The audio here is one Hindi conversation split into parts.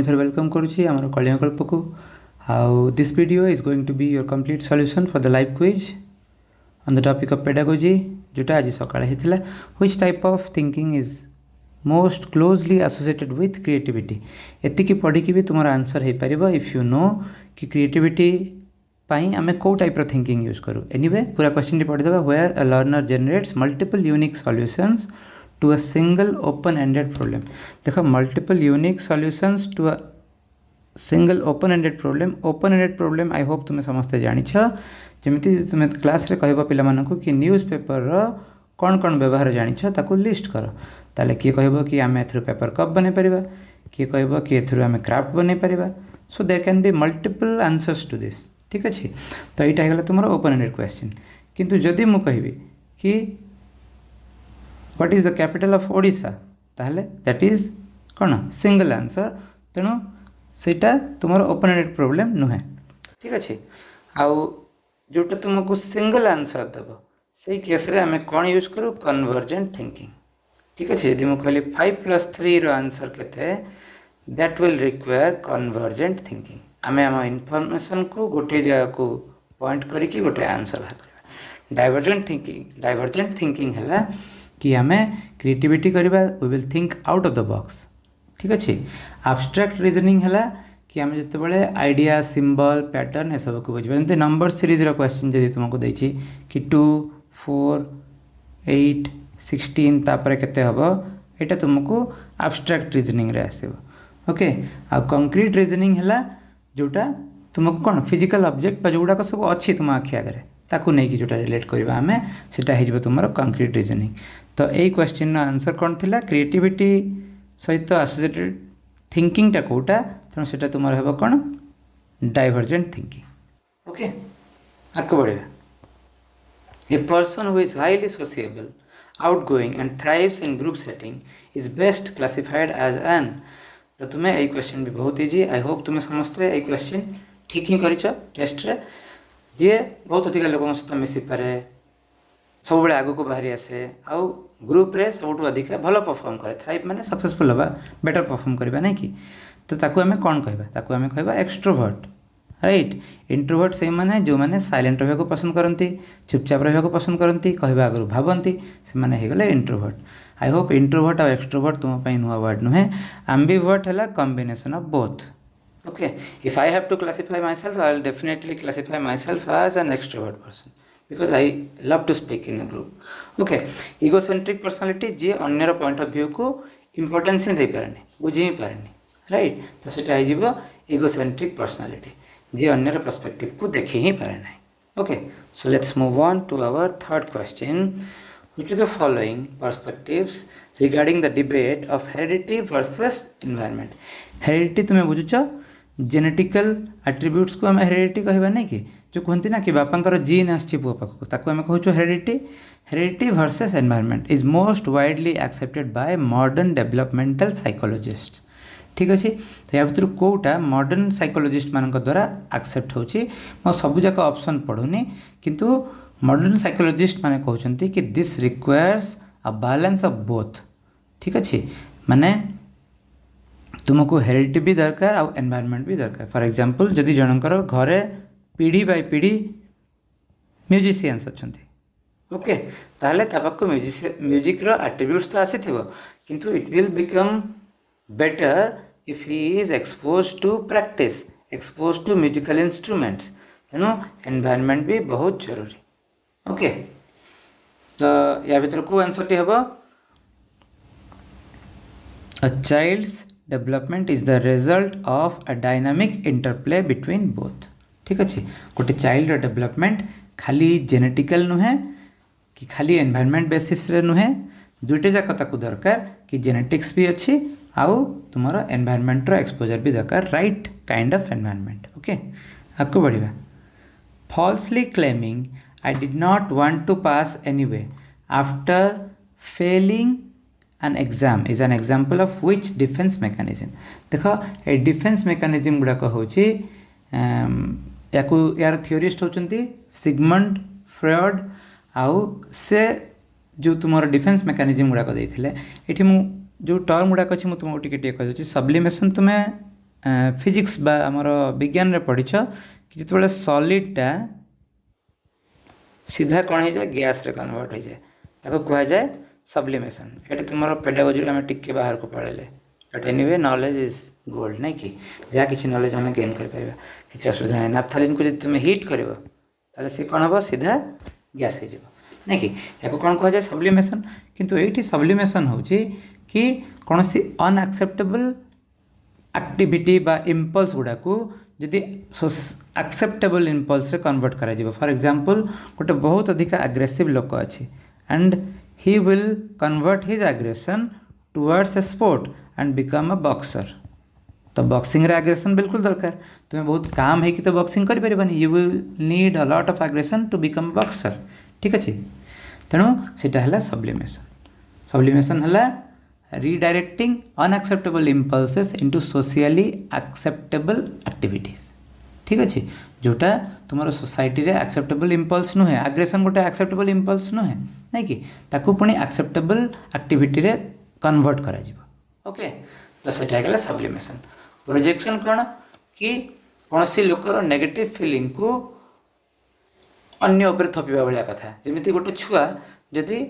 थर वेलकम करुच्ची आम कल्याणकल्प को how this video is going to be your complete solution for the live quiz on the topic of pedagogy जोटा आज सकाळे हेतिला which type of thinking is most closely associated with creativity एतिकी पढ़ी भी तुम आंसर हो पार इफ यू नो कि क्रिएटिविटी पाई आम कौ टाइप थिंकिंग यूज करूँ एनीवे पूरा क्वेश्चन पढ़ीदेवा where a learner generates multiple unique solutions to a single open-ended problem देख multiple unique solutions to a single open-ended problem I hope तुम्हें समस्ते जानी जमी तुम्हें क्लास रे कहबो पिला मानकु कि न्यूज़ पेपर रो कौन कौन व्यवहार जानी ताकू लिस्ट कर ताले किए कहबो कि आम एथरू पेपर कप बने परिबा किए कहबो कि एथरू आम क्राफ्ट बने परिबा so there can be multiple answers to this ठीक अच्छे तो यहाँ है तुम ओपन-एंडेड क्वेश्चन किंतु जदि मु कहबी कि what is the capital of Odisha ताहले दैट इज कौन सिंगल आंसर तेणु सेटा तुम ओपन-एंडेड प्रॉब्लम नुहे ठीक अच्छे आउ जोटा तुमको सिंगल आंसर देव से केस रे आम कौन यूज करूँ कन्वर्जेंट थिंकिंग ठीक अच्छे यदि मुझे कहली 5+3 आंसर केते that will require convergent thinking आम आम इनफॉरमेशन को गोटे जगह को पॉइंट करके गोटे आंसर बाहर करवा डाइवर्जेंट थिंकिंग है कि आम क्रिएटिविटी करवा we will think out of the box ठीक अच्छे एब्स्ट्रैक्ट रीजनिंग है कि आम जो आइडिया सिंबल पैटर्न ये सब को बुझे जमी नंबर सीरीज क्वेश्चन जब तुमको देती कि 2 4 8 16 तापर केते हबो एटा तुमको एब्स्ट्रैक्ट रीजनिंग रे आसीबो ओके आ कंक्रीट रीजनिंग है जोटा तुमको कौन फिजिकल ऑब्जेक्ट जोड़ा सब अच्छी तुम आखि आगे ताकू नहीं कि जोटा रिलेट करवा आम से तुम कंक्रीट रीजनिंग तो यही क्वेश्चन आंसर कौन थिला क्रिएटिविटी सहित एसोसिएटेड थिंकिंग टा कोटा तेणु से तुम हे कौन डाइवर्जेंट थिंकिंग ओके आगे बढ़िया a person who is highly sociable outgoing and thrives in group setting is best classified as an तो तुम्हें यही क्वेश्चन भी बहुत इजी आई होप तुम्हें समझते यही क्वेश्चन ठीक ही कर टेस्ट रे जी बहुत अधिक लोक सहित मिसी पारे सब आग को बाहरी आसे आउ ग्रुप रे सब अधिक भल परफॉर्म करे थ्राइव माने सक्सेसफुल हवा बेटर परफॉर्म करवा नहीं कि तो ताकू आम कौन कहवा एक्सट्रोवर्ट राइट इंट्रोवर्ट से माने जो माने साइलेंट रहा पसंद करती चुपचाप रहा पसंद करती कहवा आगु भावती से माने हो गले इंट्रोवर्ट आई होप इंट्रोवर्ट और एक्सट्रोवर्ट तुम नुआ वर्ड नुहे एम्बिवर्ट है combination of both okay if I have to classify myself I will definitely classify myself as an extrovert person because I love to speak in a group okay egocentric personality जे अन्यर पॉइंट ऑफ व्यू को इंपोर्टेंस ही दे पारेनी बुझी ही पारेनी राइट तो सेटा है जीवो egocentric personality जे अन्यर पर्सपेक्टिव को देखि ही पारे नहीं okay so let's move on to our third question which of the following perspectives regarding the debate of heredity versus environment heredity तुम्हें बुझुछ जेनेटिकल एट्रिब्यूट्स को आम हेरिडिटी कहवा नहीं कि जो कहते ना कि बापांकर जीन आसी पुआ पाखक ताकू आम कहूँ heredity versus environment is most widely accepted by modern developmental psychologist ठीक अच्छे तो या भर कौटा मॉडर्न साइकोलॉजिस्ट मान द्वारा एक्सेप्ट हो सबूक ऑप्शन पढ़ुनी किंतु मॉडर्न साइकोलॉजिस्ट माने कहते कि this requires a balance of both ठीक अच्छे माने तुमको हेरिडिटी भी दरकार आउ एनवायरनमेंट भी दरकार फॉर एग्जांपल जदि जनकर घरे पीढ़ी बाय पीढ़ी म्यूजिशियंस अच्छा ओके ताहले तापाको म्यूजिक रो एट्रिब्यूट्स तो आसी थिबो किंतु it will become better if he is expose to practice expose to musical instruments तेणु एनवायरनमेंट भी बहुत जरूरी ओके तो या भीतर को आंसर टी हेबो a child's development is the result of a dynamic interplay between both ठीक अच्छे गोटे चाइल्ड डेवलपमेंट खाली जेनेटिकल नुहे कि खाली एनवायरनमेंट बेसिस रे नुहे दुईटे जाक ताकू दरकार कि जेनेटिक्स भी अच्छी आउ तुमर एनवायरनमेंट रो एक्सपोजर भी दरकार right kind of environment okay आगे बढ़िया falsely claiming I did not want to pass anyway after failing an exam is an example of which defense mechanism देख ए डिफेन्स मेकानिजम गुड़ाक हूँ यार थियोरिस्ट होती सिगमंड फ्रॉयड आउ से जो तुम डिफेन्स मेकानिजम गुड़ाक देते ये जो टर्म गुड़ाक अच्छी मुझे तुमको टी कह दूसरी सब्लिमेशन तुम्हें फिजिक्स बा आमर विज्ञान रे पढ़ी कि जो सॉलिडटा सीधा कौन हो जाए गैस रे कन्वर्ट हो जाए ताको कहा जाए सब्लिमेशन। ये तुम पेडागोजी आम टिके बाहर को पढ़ेले but anyway knowledge is gold नहीं कि जहाँ किसी नॉलेज आम गेन कर पाइबा किसी असुविधा नहीं। नाफ्थालीन को जब तुम हिट कर सी कौन हम सीधा गैस हो नहीं कि या कौन कह जाए सब्लिमेशन। किंतु ये सब्लिमेशन हूँ कि कौन सी अनएक्सेप्टेबल एक्टिविटी बा इम्पल्स गुड़ा को जदि एक्सेप्टेबल इम्पल्स रे कन्वर्ट करा फॉर एग्जांपल गोटे बहुत अधिक एग्रेसिव लोक अच्छी and he will convert his aggression towards a sport and become a boxer. तो बॉक्सिंग रे एग्रेशन बिल्कुल दरकार। तुम्हें बहुत काम है कि तो बॉक्सिंग कर पारिबानी you will need a lot of aggression to become boxer ठीक अच्छे। तेणु सीटा है सब्लिमेशन। सब्लिमेशन है redirecting unacceptable impulses into socially acceptable activities ठीक अच्छे। जोटा तुम सोसाइटी रे एक्सेप्टेबल इम्पल्स नुहे आग्रेसन गोटे एक्सेप्टेबल इम्पल्स नुहे नहीं कि ताकू पुणी एक्सेप्टेबल एक्टिविटी रे कन्वर्ट करा जिवो ओके। तो सेटा है सब्लिमेशन। प्रोजेक्शन कौन कि कौन सी लोकर नेगेटिव फीलिंग को अन्य ऊपर थपिबा भाया कथा जमी गोटे छुआ जदि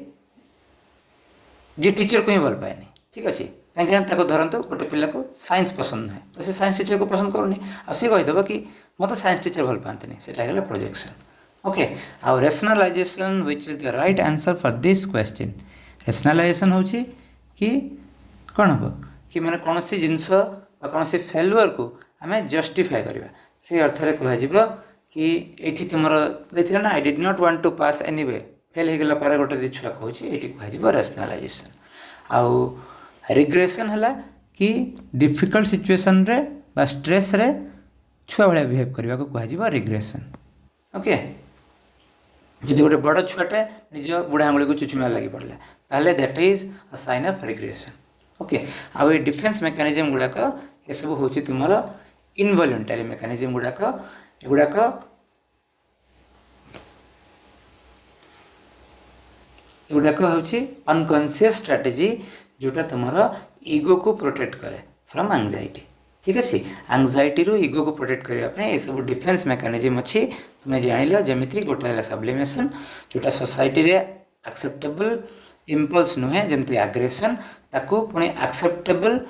जी टीचर को ही भल पाएनि ठीक अच्छे कहीं धरत गोटे पिला को साइंस पसंद नुहे तो से साइंस टीचर को पसंद करूनी आ सी कहीदेव कि मत साइंस टीचर भल पाते से प्रोजेक्शन ओके। आउ rationalisation which is the right answer for this question. Rationalisation हूँ कि कौन हम कि मैंने कौन सी जिनस कौन सी फेलुअर को आम जस्टिफाए करवा से अर्थ कह कि ये तुम देखिए ना I did not want to pass anyway fail हो गला पर गोटे छुआ कहूँ ये कह रेशनलाइजेशन। आउ रिग्रेशन है कि डिफिकल्ट सिचुएशन रे बा स्ट्रेस रे छुआ भाया बिहेव करने को कह रिग्रेशन ओके। जब गोटे बड़ छुआटे निज बुढ़ा आंगुली को चुचुमिया लगी पड़ला ताहले that is a sign of regression okay. आउ ये डिफेन्स मेकानिजम गुड़ाक ये सब हूँ तुम इनवॉलंटरी मेकानिजम गुड़ाक हूँ अनकॉन्शियस स्ट्रैटेजी जोटा तुम ईगो को प्रोटेक्ट करे फ्रॉम एंजाइटी ठीक अच्छे। एंजाइटी रू ईगो को प्रोटेक्ट करने ये सब डिफेन्स मेकानिजम अच्छी तुम्हें जान जमी गोटे सब्लिमेशन जोटा सोसाइटी रे एक्सेप्टेबल इम्पल्स नुहे जमती एग्रेशन ताकू पुणी एक्सेप्टेबल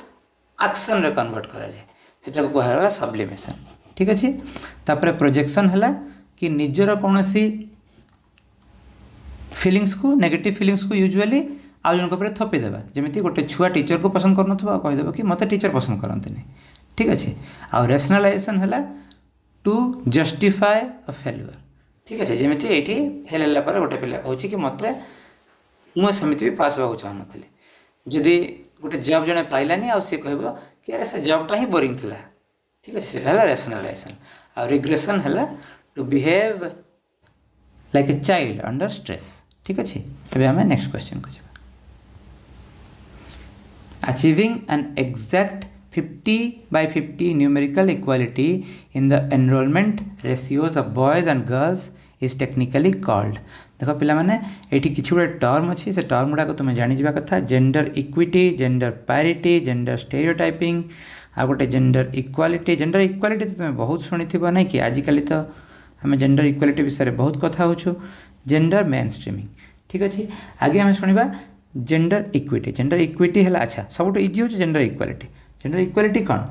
एक्शन रे कन्वर्ट करा जाए सेटा को कहा सब्लिमेशन ठीक अच्छे। तापर प्रोजेक्शन है कि निजर कौन सी फिलिंग्स को नेगेटिव फिलिंग्स को यूजुअली आउ जन थपेदेवा जमी गोटे छुआ टीचर को पसंद कर कहीदेव कि मत टीचर पसंद करते ठीक अच्छे। आउ रेशनलाइजेशन है टू जस्टिफाए अ फेल्युअर ठीक अच्छे जमी ये फेल है गोटे पिला कहूँ कि मत मुझे भी पास होगा चाहूँ जदि गोटे जॉब जड़े पाइलानी आ सी कह कि अरे से जॉबटा ही बोरिंग था ठीक अच्छे से रेशनलाइजेशन। आ रिग्रेशन है to behave like a child under stress ठीक अच्छे। एबे हमें नेक्स्ट क्वेश्चन को जावा। Achieving an exact 50/50 numerical equality in the enrolment ratios of boys and girls is technically called. देख पिला माने एठी किछु गोटे टर्म अच्छी से टर्म गुड़ाक तुम जानी जा कथा gender equity gender parity gender stereotyping आ गोटे जेंडर इक्वालिटी। जेंडर इक्वालिटी तो तुम बहुत शुणी थी ना कि आजिकल तो आम जेंडर इक्वालिटी विषय में बहुत कथा हो। जेंडर मेन स्ट्रीमिंग ठीक अच्छे। आगे आम शुणा जेंडर इक्विटी। जेंडर इक्विटी है अच्छा सब इजी हो जेंडर इक्वालिटी। जेंडर इक्वालिटी कौन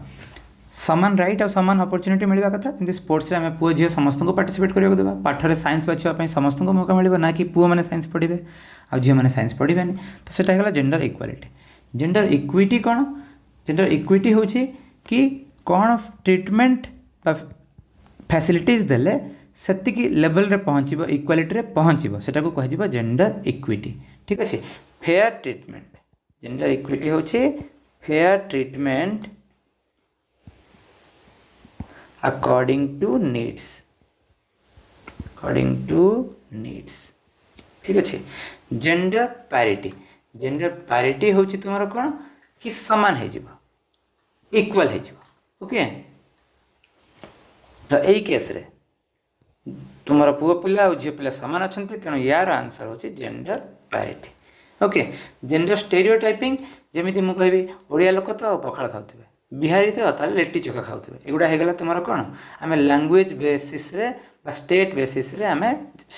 सामान राइट और सामान अपॉर्चुनिटी मिलवा कथा जमी स्पोर्ट्स आम पुओ झील समस्त को पार्टिसिपेट करने देवा पाठर साइंस बाछा समस्त को मौका मिले ना कि पुओ मैंने साइंस पढ़े आ झील मैंने साइंस पढ़े तो सेटा है जेंडर इक्वालिटी। जेंडर इक्विटी कौन जेंडर इक्विटी हूँ कि कौन ट्रिटमेंट फैसिलिटीज देले सेतिकी लेवल रे पहुँचब इक्वालिटी रे पहुँचब सेटा को कह जेंडर इक्विटी ठीक अच्छे। फेयर ट्रिटमेंट जेंडर इक्विटी हूँ fair treatment according to needs ठीक अच्छे। जेंडर पैरिटी हूँ तुम कौन कि समान हो इक्वल हो ओके। तो यही केस रे तुम पुओ पिला और झील पिला सामान अच्छा तेणु यार आंसर हूँ gender parity okay. Gender stereotyping जमी मुझे कहि ओडिया लोक तो पखाड़ खाऊे बिहारी तो ताले लिट्टी चोखा खाऊे एगुड़ा होगला तुम कौन आम लैंग्वेज बेसिस बा स्टेट बेसिस आम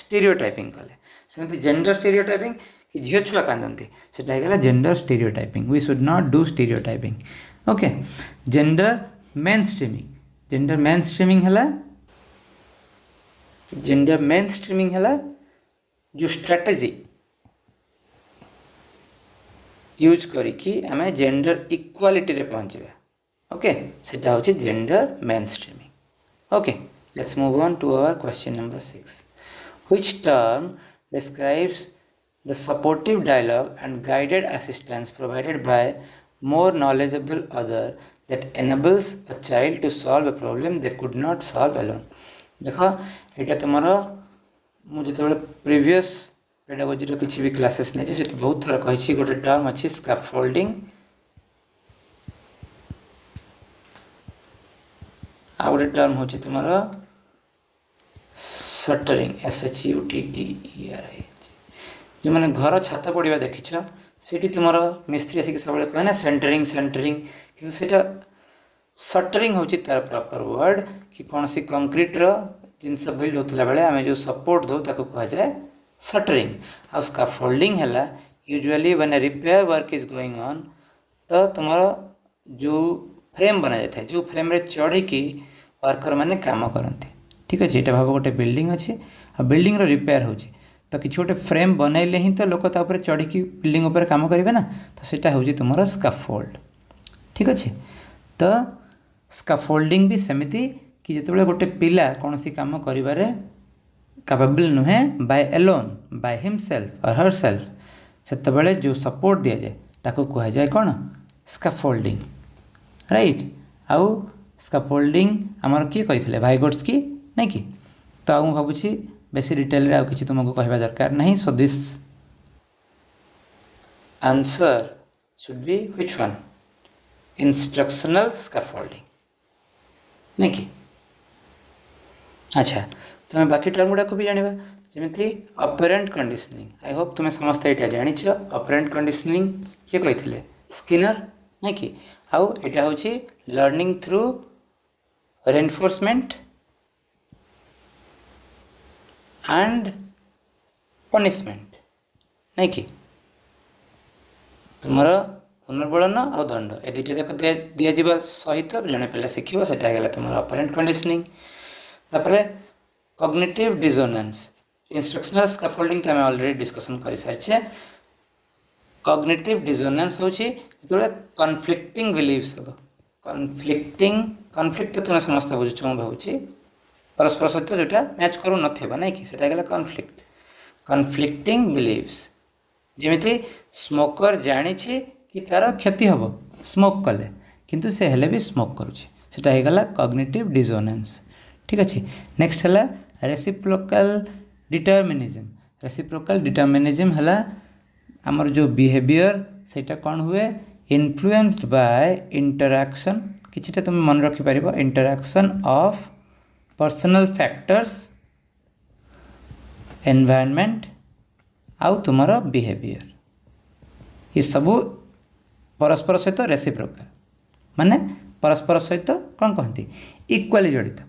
स्टीरियोटाइपिंग कले सेमती जेंडर स्टीरियोटाइपिंग कि झील छुआ कांदती से gender stereotyping we should not do stereotyping okay gender mainstreaming है जेंडर मेन स्ट्रीमिंग है जो स्ट्रैटेजी यूज करिकी आम जेंडर इक्वालिटी रे पहुँचा ओके सेटा होची gender mainstreaming okay let's move on to our question number 6 which term describes the supportive dialogue and guided assistance provided by more knowledgeable other that enables a child to solve a problem they could not solve alone देखो एटा तुम्हारा मुझे तो प्रीवियस पेडागोजी रो किछि भी क्लासेस नै छै बहुत थोड़ा कहि गोटे टर्म अछि स्कैफोल्डिंग आ गोटे टर्म हो तुम शटरिंग SHUTTERI जो मैंने घर छात पड़ा देखिछ से तुम मिस्त्री आसिक सब कहे ना सेंटरिंग कि शटरिंग हूँ तार प्रॉपर वर्ड कि कौन सी कंक्रीट जिनस बिल्ड होता बेले आम जो सपोर्ट दो ताको कह जाए शटरिंग आ स्कैफोल्डिंग है usually when repair work is going on तो तुम जो फ्रेम बना जाता है जो फ्रेम रे चढ़ी वर्कर मैंने काम करते ठीक अच्छे यहाँ भाव गोटे बिल्डिंग अच्छे आ बिल्डिंग रिपेयर हो तो किसी गोटे फ्रेम बनइले ही तो लोक तापर चढ़ी बिल्डिंग उपर काम करेंगे ना तो सीटा हूँ तुम स्कैफोल्ड ठीक अच्छे तो स्कैफोल्डिंग भी सेमती कि जिते गोटे पिला कौन सी काम करिबारे कैपेबल नुहे बाय एलोन बाय हिमसेल्फ और हरसेल्फ से जो सपोर्ट दि जाए ताको कह जाए कौन स्कैफोल्डिंग राइट आउ स्कैफोल्डिंग आमर किए कही भाइगोट्स्की नहीं कि तो मुझे भावुँ बेस डिटेल रे किसी तुमको कहवा दरकार नहीं so this answer should be which one instructional scaffolding नहीं कि अच्छा तुम बाकी टर्म गुड़ा को भी जाना जमी ऑपरेंट कंडीशनिंग आई होप तुम्हें समस्त यहाँ जाच ऑपरेंट कंडीशनिंग किए कही स्किनर नहीं कि आउ यहाँ हूँ learning through reinforcement and punishment नहीं कि तुम पुनर्बलन और दंड ए दुटा जाक दि जा सहित जड़े पिला शिख से तुम ऑपरेंट कंडीशनिंग तापर कॉग्निटिव डिसोनेंस इंस्ट्रक्शनल स्कैफोल्डिंग तो आम ऑलरेडी डिस्कशन कर सारी कॉग्निटिव डिसोनेंस हूँ जो कन्फ्लिक्टिंग बिलीव्स हम कन्फ्लिक्ट तो तुम समस्त बुझुच मुझे भावुँ परस्पर सहित जोटा मैच करू नथिबा नहीं कि सेटा गला कन्फ्लिक्टिंग बिलीव्स जेमिति स्मोकर जानी कि तार क्षति हम स्मोक कले किंतु से हेले भी स्मोक करुचे सेटा हे गला कॉग्निटिव डिसोनेंस ठीक अच्छे नेक्स्ट है रेसिप्रोकल डिटरमिनिज्म है आमर जो बिहेवियर सेटा कौन हुए इन्फ्लुएंस्ड बाय इंटरैक्शन किछिटा तुम मन रखि पारिबो interaction of personal factors environment आउ तुमर बिहेवियर ये सबू परस्पर सहित रेसिप्रोकल माने परस्पर सहित कौन कहती इक्वाली जड़ित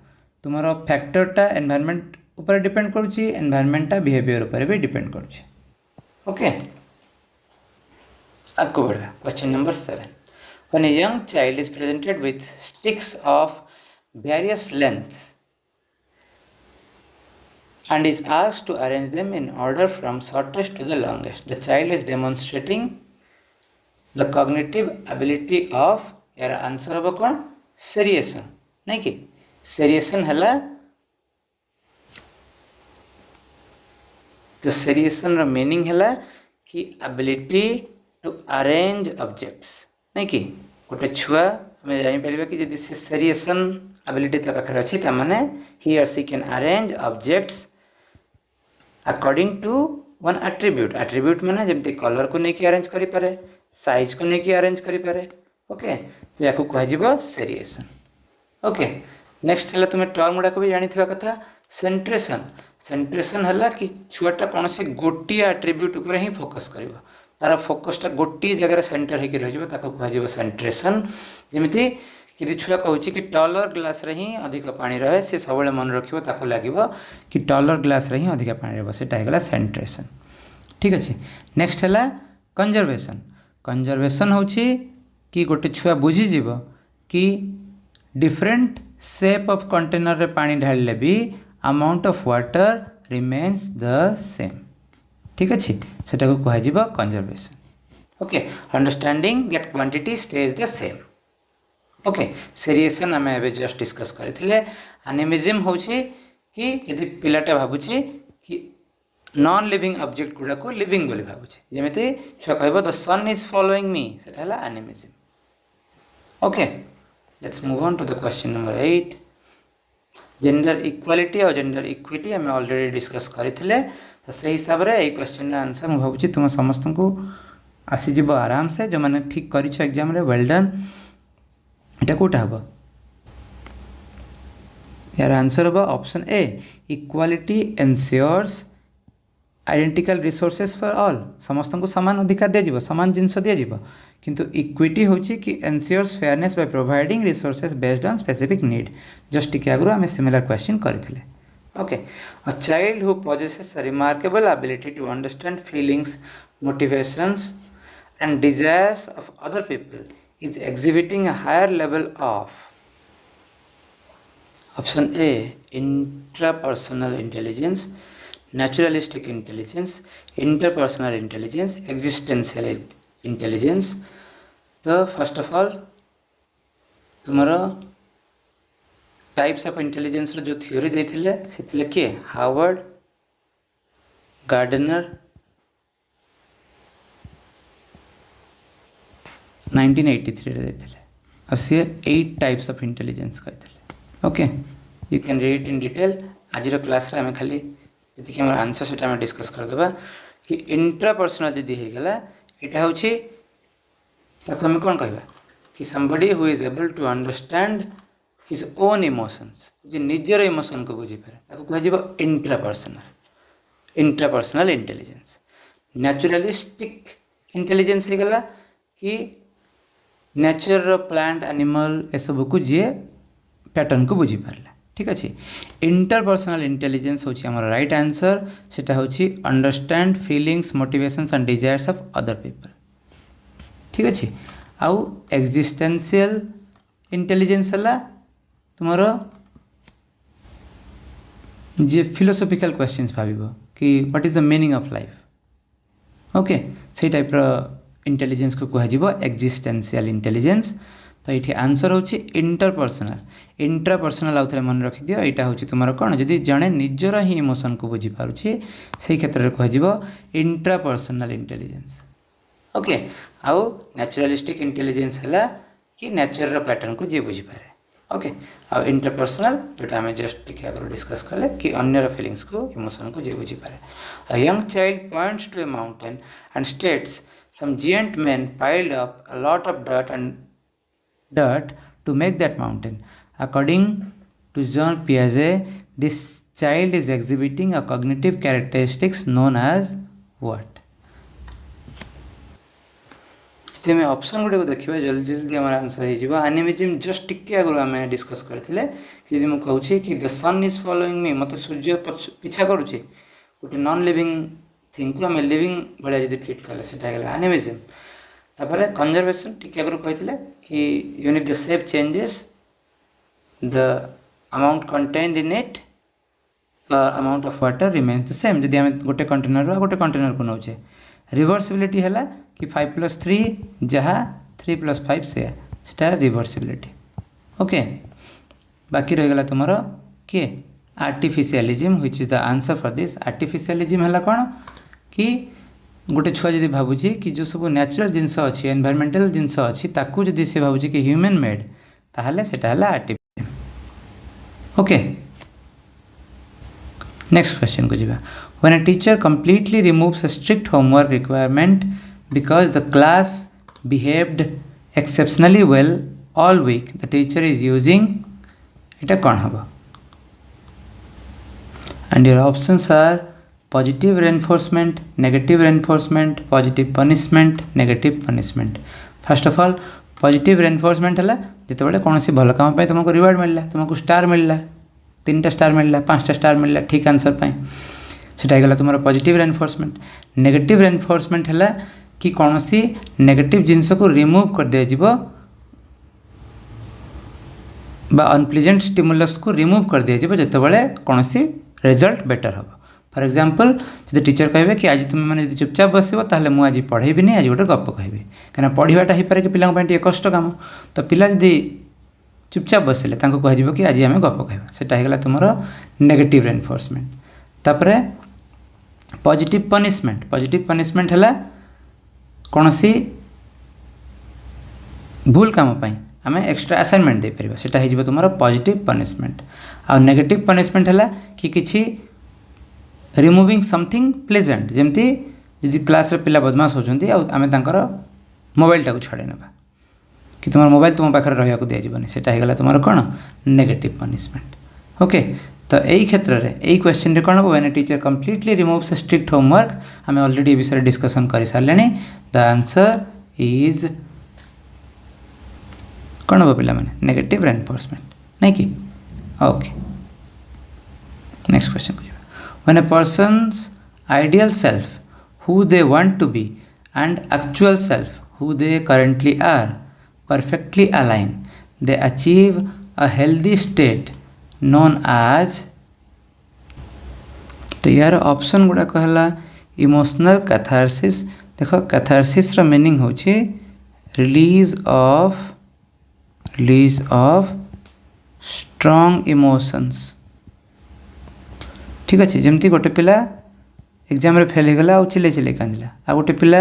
तुम फैक्टरटा एनवायरनमेंट ऊपर डिपेंड करुच्ची एनवायरनमेंटटा बिहेवियर ऊपर भी डिपेंड करुच्ची ओके आगो बढ़ा question number 7 when a young child is presented with sticks of various lengths and is asked to arrange them in order from shortest to the longest the child is demonstrating the cognitive ability of यार आंसर हम कौन सेरिएशन नहीं कि सेरिएशन है तो सेरिएशन मीनिंग है कि एबिलिटी टू अरेंज ऑब्जेक्ट्स नहीं कि गोटे छुआ आम जापर कि जब से सेरिएशन एबिलिटी पाखे अच्छी ताने ही और she can arrange objects according to one attribute माने जमती कलर को लेकिन अरेंज करें साइज को लेकिन अरेंज करें ओके तो या कह सेरिएशन ओके नेक्स्ट है तुम्हें टर्म गुड़ाक भी जानी कथा सेंट्रेशन है कि छुआटा कौन से गोटे एट्रीब्यूट उपर ही फोकस कर तार फोकसटा गोटे जगह सेंटर होकर रही सेंट्रेशन। जमीती कि छुआ कहूँ कि टॉलर ग्लास रे ही अधिक पानी रहे सी सब मन रखियो ताको लगे कि टॉलर ग्लास रे ही अधिक पानी रहा सेटा होगा सेंट्रेशन। ठीक अच्छे। नेक्स्ट है कंजर्वेशन। कंजर्वेशन हूँ कि गोटे छुआ बुझीज कि डिफरेंट शेप ऑफ कंटेनर रे पानी ढालिले भी amount of water remains the same. ठीक अच्छे। सेटा को कह conservation. Okay. Understanding that quantity stays the same. Okay. Seriation आम ए जस्ट डिस्कस करते। एनिमिज्म हूँ कि यदि पिलाटा भावुची कि नॉन लिविंग ऑब्जेक्ट गुड़ा को लिविंग बोली भावुची जमीती छुआ कह the sun is following me सेटा है animism. Okay. Let's move on to the question number 8। Gender equality और जेंडर इक्विटी आम ऑलरेडी डिस्कस करते। तो से हिसाब से यही क्वेश्चन आंसर मुझे भावुची तुम समस्त को आसीज आराम से जो मैंने ठीक कर एग्जाम वेल डन। यहाँ कौटा हम यार आंसर हम option A equality ensures identical resources for all. समस्त को सामान अधिकार दिया सामान जिनस दिया किंतु इक्विटी हूँ कि ensures fairness by providing resources based on specific need. Just टिके आगु आम सिमिलर क्वेश्चन करथिले। Okay. A child who possesses a remarkable ability to understand feelings, motivations and desires of other people is exhibiting a higher level of option A intrapersonal intelligence, naturalistic intelligence, interpersonal intelligence, existential intelligence। तो फर्स्ट ऑफ ऑल तुम्हारा टाइप्स ऑफ इंटेलिजेंस जो थ्योरी देथिले सेतिले किए हार्वर्ड गार्डनर 1983 रे देथिले और से 8 टाइप्स ऑफ इंटेलिजेंस कहथिले। Okay. You can read in detail. आज क्लास रे हमें खाली जति हमर आंसर सेटा हम डिस्कस कर देबा कि इंट्रापर्सनल जदी हे गेला एटा होछि ताको हम कोन कहबा कि somebody who is able to understand his own emotions जे निजर इमोशन को बुझी पारे ताको कह इंट्रापर्सनल इंटेलिजेंस। नेचुरलिस्टिक इंटेलिजेंस हे गला कि नेचर प्लांट एनिमल ए सब को जे पैटर्न को बुझी पारला। ठीक अच्छे। इंटरपर्सनल इंटेलिजेंस होछि हमर राइट आंसर। सेटा होछि understand feelings motivations and desires of other people. ठीक अच्छे। आउ एक्जिस्टेंशियल इंटेलिजेंस है तुम जे फिलोसॉफिकल क्वेश्चंस भाव कि what is the meaning of life. Okay. से टाइप इंटेलिजेंस को कह एक्जिस्टेंशियल इंटेलिजेंस। तो ये आंसर होछि इंटरपर्सनल। इंट्रापर्सनल आउ थे मन रखिदि यहाँ हूँ तुम कौन जदि जड़े निजर ही इमोशन को बुझीपारे से क्षेत्र में कह इंट्रापर्सनल इंटेलिजेंस। ओके। आउ नेचुरलिस्टिक इंटेलिजेंस है कि नेचर पैटर्न को जी बुझीपारे। ओके। आउ इंटरपर्सनल जोटा आम जस्ट टिके आगे डिस्कस कले कि अन्यर फीलिंग्स को इमोशन को जी बुझीपारे। A young child points to a mountain and states some giant men piled up a lot of dirt to make that mountain. According to Jean Piaget, this child is exhibiting a cognitive characteristics known as what? में ऑप्शन गुड़े को देखिए जल्दी जल्दी हमारा आंसर हो एनिमिज्म जस्ट टिके आगु आम डिस्कस करते कि मुझे कहूँ कि the sun is following me मत सूर्य पीछा करुच्चे गोटे नॉन लिविंग थिंग को आम लिविंग भाया जब ट्रिट कले से एनिमिज्म। तापर कंजर्वेशन टिके आगु कहते कि यून if the shape changes the amount contained in it amount of water remains the same. जदि आम गोटे कंटेनर गोटे कंटेनर को नौचे रिवर्सिबिलिटी है कि 5+3 जहाँ 3+5 से रिवर्सिबिलिटी। ओके। बाकी रहीगला तुम किए artificialism which is the answer for this. Artificialism है कौन कि गोटे छुआ जब भावुची कि जो सब नेचुरल जिनस अच्छी एनवायरमेंटल जिनस अच्छी ताकू जदि से भावुची कि ह्यूमन मेड ताहले सेटा है आर्टिफिशियल। ओके। नेक्स्ट क्वेश्चन को जीवा। When a teacher completely removes a strict homework requirement because the class behaved exceptionally well all week, the teacher is using it कौन हम? And your options are positive reinforcement, negative reinforcement, positive punishment, negative punishment. First of all positive reinforcement है जिते कौन सी भल काम तुमको रिवार्ड मिलला, तुमको स्टार मिलला, 3टा स्टार मिलला, 5टा स्टार मिलला ठीक आंसर पाई, सेटा गला तुम पॉजिटिव रेनफोर्समेंट। नेगेटिव रेनफोर्समेंट है कि कौन सी नेगेटिव जिनस को रिमूव कर दिया जीवो बा अनप्लीजेंट स्टिमुलस को रिमूव कर दिया जीवो जेतेबेले कौन सी रिजल्ट बेटर हम। फॉर एग्जांपल जब टीचर कहे कि आज तुम मैंने चुपचाप बसो ताहले मु आज पढ़ेबी नहीं, आज गोटे गप कहबी, कहीं पढ़ाटा हो पारे कि पिला कष्ट काम, तो पिला जदि चुपचाप बसिले कह कि आज आम गप कहवा, सेटा होगा तुम नेगेटिव रेनफोर्समेंट। तापर पॉजिटिव पनिशमेंट, पॉजिटिव पनिशमेंट है कौन सी भूल काम पाई आम एक्स्ट्रा असाइनमेंट दे पारिबा, सेटा हो तुम पॉजिटिव पनिशमेंट। आ नेगेटिव पनिशमेंट है कि किसी रिमूविंग समथिंग प्लेजेंट, जमती जी क्लास रे पिला बदमाश होचंती आम तांकर मोबाइल टाको छाड़े नेबा कि तुम मोबाइल तुम पाखे रहा को दिज्वनी, सेटा होगा तुम कौन नेगेटिव पनिशमेंट। ओके, तो यही क्षेत्र में यही क्वेश्चन कौन हम when teacher completely removes strict homework, आम ऑलरेडी ए विषय डिस्कसन कर सारे। द आंसर इज कौन हम पिला माने नेगेटिव रेनफोर्समेंट, नहीं कि? ओके, नेक्स्ट क्वेश्चन को। When a person's ideal self, who they want to be, and actual self, who they currently are, perfectly align, they achieve a healthy state known as, तो यार ऑप्शन गुड़ा कहला इमोशनल कैथारसिस। देखो कैथारसिस रो मीनिंग होची रिलीज ऑफ स्ट्रॉन्ग इमोशंस, ठीक अच्छे। जमती गोटे पिला एग्जाम रे फेल होगला और चिले चिले कांदिला, आ गोटे पिला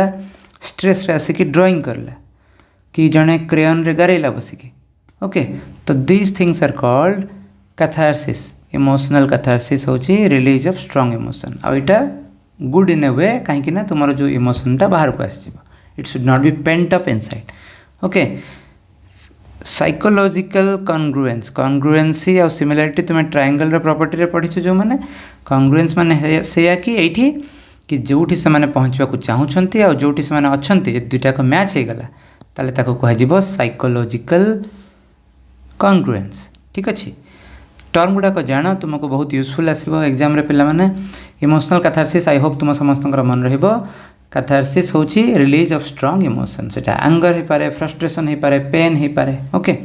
स्ट्रेस रे आसिक ड्राइंग करला कि जड़े क्रेयन रे गारेला बसिकी। ओके, तो these things are called catharsis. Emotional catharsis होची रिलीज ऑफ स्ट्रॉन्ग इमोशन, आ इटा गुड इन ए वे कहीं तुम जो इमोशनटा बाहर को आस, it should not be pent up inside. Okay, psychological congruence, congruency और सिमिलरिटी तुम्हें ट्रायंगल रो प्रॉपर्टी रे पढ़ी जो मैंने कॉन्ग्रुएंस माने से कि एठी कि जोठी से माने पहुँचवा को चाहूँचंती और जोठी से माने अछंती जे दुईटा को मैच हो गला ताले ताको कह जिवो साइकोलॉजिकल कॉन्ग्रुएंस, ठीक अच्छे। टर्म गुड़ाक जान तुमको बहुत यूजफुल आसो एग्जाम रे पिला माने। इमोशनल कैथारसिस आई होप तुम समस्त मन रहिबो। कैथारसिस होची रिलीज ऑफ स्ट्रॉन्ग इमोशन, सेटा एंगर हो पारे, फ्रस्ट्रेशन हो पारे, पेन हो पारे। ओके,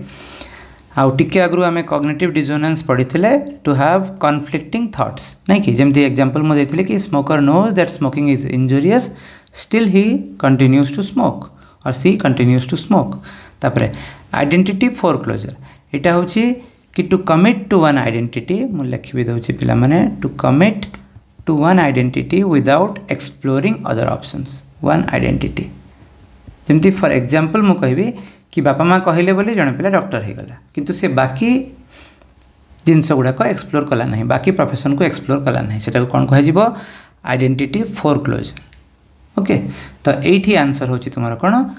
आउ टिके आगु आम कॉग्निटिव डिसोनेंस पढ़ी टू हैव कॉन्फ्लिक्टिंग थॉट्स, नहीं कि जमती एग्जांपल मु देथिले कि smoker knows that smoking is injurious still he continues to smoke और सी कंटिन्यूज टू स्मोक। तापरे आइडेंटिटी फोरक्लोजर, एटा होची कि to commit to one identity, मु लिखि भी दउची पिला माने to commit to one identity without exploring other options, one identity। जमती फॉर एग्जांपल मु कहबी कि बापा माँ कहले बोली जन पिला डॉक्टर हो गला किंतु से बाकी जिनस गुड़ाक एक्सप्लोर कला ना, बाकी प्रोफेशन को एक्सप्लोर कला ना, सेटा कौन कह आइडेंटिटी फोरक्लोजर। ओके, तो यही आंसर होची तुम कौन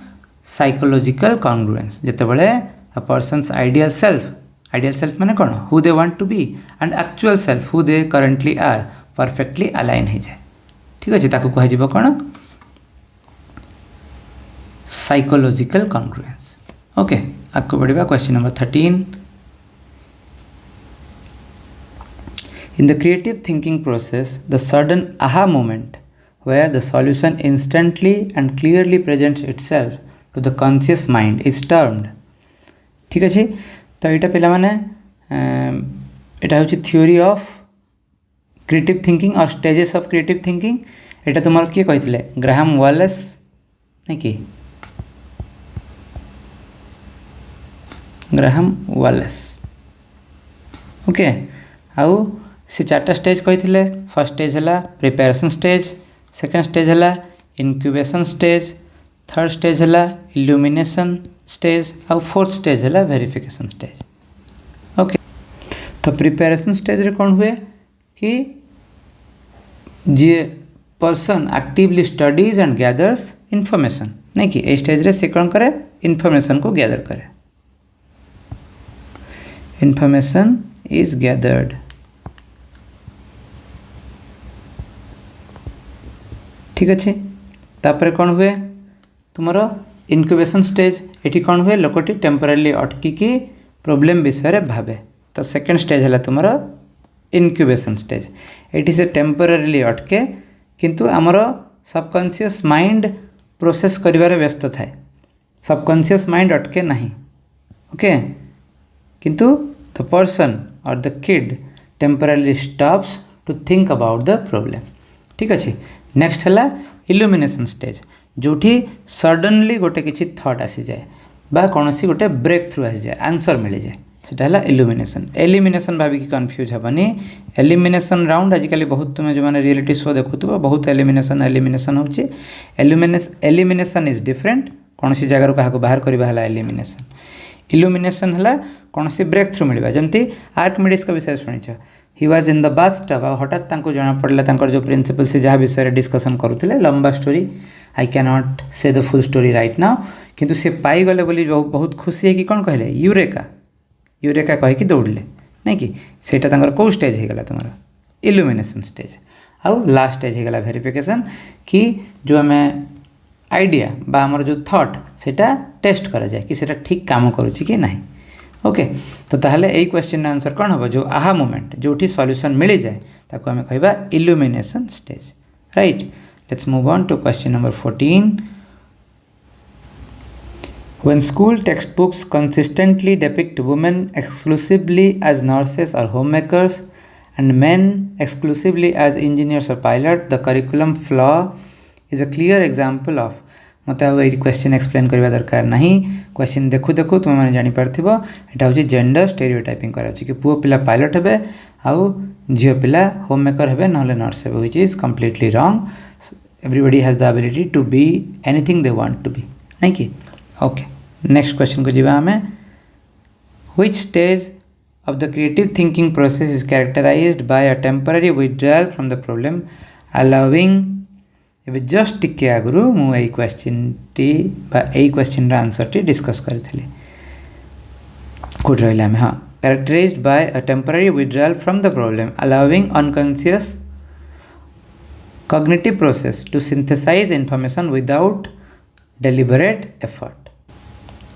साइकोलॉजिकल कॉन्ग्रुएंस, जितेबाला अ पर्सन्स आइडियल सेल्फ माने कौन who they want to be and actual self who they currently are perfectly align हो जाए, ठीक अच्छे। ताको कह कौन साइकोलॉजिकल कॉन्ग्रुएंस। ओके, आगे बढ़िया question number 13। In the creative thinking process the sudden aha moment where the solution instantly and clearly presents itself to the conscious mind is termed, ठीक अच्छे। तो यहाँ पिला माने एटा होची थ्योरी ऑफ क्रिएटिव थिंकिंग और स्टेजेस ऑफ क्रिएटिव थिंकिंग। एटा तुम किए कहते ग्राहम वालेस, नहीं कि ग्राहम वालेस। ओके, आउ से 4टा स्टेज कहते। फर्स्ट स्टेज है प्रिपेरेसन स्टेज, सेकेंड स्टेज है इनक्यूबेशन स्टेज, थर्ड स्टेज है इल्यूमिनेशन स्टेज आउ फोर्थ स्टेज है वेरिफिकेशन स्टेज। ओके, तो प्रिपेरेसन स्टेज रे कौन हुए कि जी person actively studies and gathers information, नहीं कि ए स्टेज रे से कौन करे इनफॉरमेशन को गैदर करे, इनफॉरमेशन इज गैदर्ड। ठीक अच्छे तापर कौन हुए तुमर इनक्यूबेशन स्टेज ये कौन हुए लोकटी टेम्परारी अटकिकी प्रोब्लेम विषय भावे तो सेकेंड स्टेज है तुमर इनक्यूबेशन स्टेज ये से टेम्परारी अटके किंतु आमर सबकॉन्शियस माइंड प्रोसेस करिवारे व्यस्त थाए सबकॉन्शियस माइंड अटके नहीं ओके किंतु the person or the kid temporary stops to think about the problem ठीक अच्छे नेक्स्ट है इल्यूमिनेशन स्टेज जोठी सडनली गोटे किसी थॉट आसी जाए बा कौन सी गोटे ब्रेक थ्रू आसी जाए आंसर मिल जाए सेटा है इल्यूमिनेशन एलिमिनेशन भाविकी कन्फ्यूज हेनी एलिमिनेशन राउंड आजिकल बहुत तुम जो मैंने रियलिटी शो देखुव बहुत एलिमिनेशन होची एलिमिनेशन इज डिफरेंट कौन सी जगार क्या बाहर करवा है एलिमिनेशन इल्यूमिनेशन है कौन सी ब्रेक थ्रू मिलवा जमती आर्किमिडीज का विषय शुणिछ he was in the bathtub हठात जना पड़ा जो प्रिंसिपल से जहाँ विषय डिस्कसन करुले लंबा स्टोरी आई कैन नॉट से the full story right now किंतु से पाईगले बोली बहुत खुशी है कि कौन कहले यूरेका यूरेका कहीकि दौड़े नहीं कि सेटा कौ स्टेज होगा तुम इल्यूमिनेशन स्टेज आउ लास्ट स्टेज होगा वेरिफिकेशन कि जो आम आइडिया बा आमर जो थॉट सेटा टेस्ट करा जाए कि सेटा ठीक काम करुच्ची कि नहीं ओके तो ताहले यही क्वेश्चन आंसर कौन हम जो आहा मोमेंट जो सॉल्यूशन मिल जाए ताको आम कहबा illumination stage right let's move on to question number 14 When school textbooks consistently depict women exclusively as nurses or homemakers and men exclusively as engineers or pilots, the curriculum flaw is a clear example of मत ये क्वेश्चन एक्सप्लेन करवा दरकार नहीं क्वेश्चन देखु देखु तुम मैंने जापर यहाँ हूँ जेंडर स्टेरियोटाइपिंग कराऊँ कि पुओ पिला पायलट हे आउ झील पिला होम मेकर हे ना नर्स हे which is completely wrong everybody has the ability to be anything they want to be नहीं कि ओके नेक्स्ट क्वेश्चन को जीवा हमें which stage of the creative thinking process is characterized by a temporary withdrawal from the problem allowing ଏବେ ଜଷ୍ଟ ଟିକେ ଆଗରୁ ମୁଁ ଏଇ କ୍ୱେଶ୍ଚିନ୍ଟି ବା ଏଇ କ୍ୱେଶ୍ଚିନ୍ର ଆନ୍ସର୍ଟି ଡିସ୍କସ୍ କରିଥିଲି କେଉଁଠି ରହିଲେ ଆମେ ହଁ characterized by a temporary withdrawal from the problem allowing unconscious cognitive process to synthesize information without deliberate effort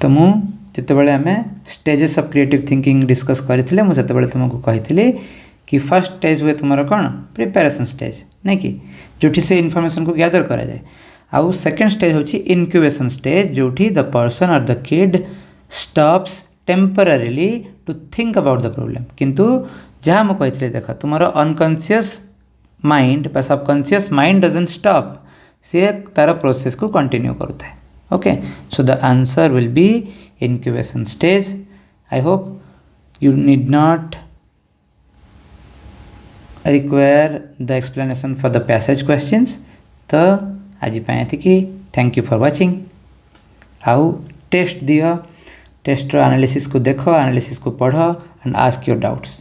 तो ମୁଁ ଯେତେବେଳେ ଆମେ stages of creative thinking discuss କରିଥିଲେ ମୁଁ ସେତେବେଳେ ତୁମକୁ କହିଥିଲି कि फर्स्ट स्टेज हुए तुम कौन प्रिपेरेसन स्टेज नहीं कि जोठी से इनफॉरमेशन को गैदर करा जाए आउ सेकेंड स्टेज होची इनक्यूबेशन स्टेज जोठी the person or the kid stops temporarily to think about the problem किंतु जहाँ मुझे कहते देख तुम अनकॉन्शियस माइंड बा सबकॉन्शियस माइंड डजंट स्टॉप सी तार प्रोसेस को कंटिन्यू करूँ okay so the answer will be incubation stage I hope you need not require the explanation for the passage questions तो आज कि थैंक यू फॉर वाचिंग आउ टेस्ट दियो टेस्ट एनालिसिस को देखो एनालिसिस को पढ़ो एंड आस्क योर डाउट्स